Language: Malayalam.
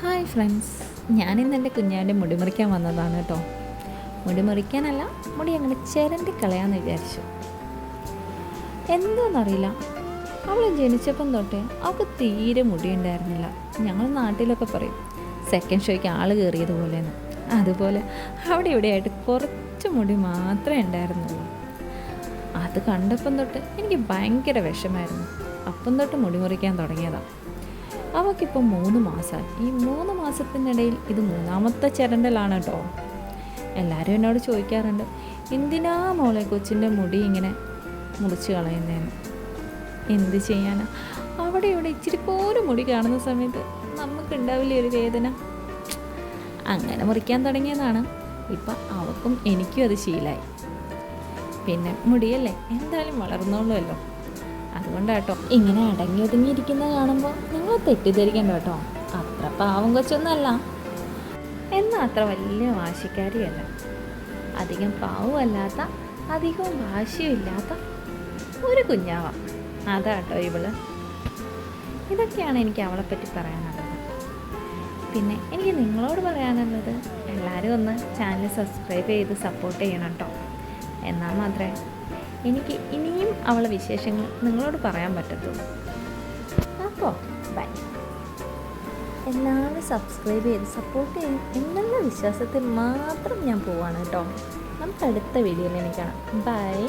ഹായ് ഫ്രണ്ട്സ്, ഞാനിന്ന് എൻ്റെ കുഞ്ഞാൻ്റെ മുടി മുറിക്കാൻ വന്നതാണ് കേട്ടോ. മുടി മുറിക്കാനല്ല, മുടി അങ്ങനെ ചിരണ്ടി കളയാമെന്ന് വിചാരിച്ചു. എന്തോന്നറിയില്ല, അവൾ ജനിച്ചപ്പം തൊട്ടേ അവൾക്ക് തീരെ മുടി ഉണ്ടായിരുന്നില്ല. ഞങ്ങൾ നാട്ടിലൊക്കെ പറയും സെക്കൻഡ് ഷോയ്ക്ക് ആൾ കയറിയതുപോലെയെന്ന്. അതുപോലെ അവിടെ ഇവിടെയായിട്ട് കുറച്ച് മുടി മാത്രമേ ഉണ്ടായിരുന്നുള്ളൂ. അത് കണ്ടപ്പം തൊട്ട് എനിക്ക് ഭയങ്കര വിഷമായിരുന്നു. അപ്പം തൊട്ട് മുടി മുറിക്കാൻ തുടങ്ങിയതാണ്. അവൾക്കിപ്പോൾ 3 മാസമായി. ഈ 3 മാസത്തിനിടയിൽ ഇത് 3ാമത്തെ ചിരണ്ടലാണ് കേട്ടോ. എല്ലാവരും എന്നോട് ചോദിക്കാറുണ്ട്, എന്തിനാ മോളെ കൊച്ചിൻ്റെ മുടി ഇങ്ങനെ മുറിച്ച് കളയുന്നതെന്ന്. എന്ത് ചെയ്യാനാ, അവിടെ ഇവിടെ ഇച്ചിരി പോലും മുടി കാണുന്ന സമയത്ത് നമുക്കുണ്ടാവില്ലേ ഒരു വേദന. അങ്ങനെ മുറിക്കാൻ തുടങ്ങിയതാണ്. ഇപ്പം അവൾക്കും എനിക്കും അത് ശീലമായി. പിന്നെ മുടിയല്ലേ, എന്തായാലും വളർന്നോളുമല്ലോ. അതുകൊണ്ടാട്ടോ ഇങ്ങനെ അടങ്ങി ഒതുങ്ങിയിരിക്കുന്നത് കാണുമ്പോൾ നിങ്ങൾ തെറ്റിദ്ധരിക്കണ്ട കേട്ടോ. അത്ര പാവം കൊച്ചൊന്നുമല്ല, എന്നാൽ അത്ര വലിയ വാശിക്കാരിയല്ല. അധികം പാവമല്ലാത്ത, അധികവും വാശിയും ഇല്ലാത്ത ഒരു കുഞ്ഞാവ. അതാട്ടോ ഇവള്. ഇതൊക്കെയാണ് എനിക്ക് അവളെപ്പറ്റി പറയാനുള്ളത്. പിന്നെ എനിക്ക് നിങ്ങളോട് പറയാനുള്ളത്, എല്ലാവരും ഒന്ന് ചാനൽ സബ്സ്ക്രൈബ് ചെയ്ത് സപ്പോർട്ട് ചെയ്യണം കേട്ടോ. എന്നാൽ മാത്രമേ എനിക്ക് ഇനിയും അവളെ വിശേഷങ്ങൾ നിങ്ങളോട് പറയാൻ പറ്റത്തുള്ളൂ. അപ്പോൾ ബൈ. എല്ലാവരും സബ്സ്ക്രൈബ് ചെയ്ത് സപ്പോർട്ട് ചെയ്യും എന്നുള്ള വിശ്വാസത്തിൽ മാത്രം ഞാൻ പോവാണ് കേട്ടോ. നമുക്ക് അടുത്ത വീഡിയോയിൽ കാണാം. ബൈ.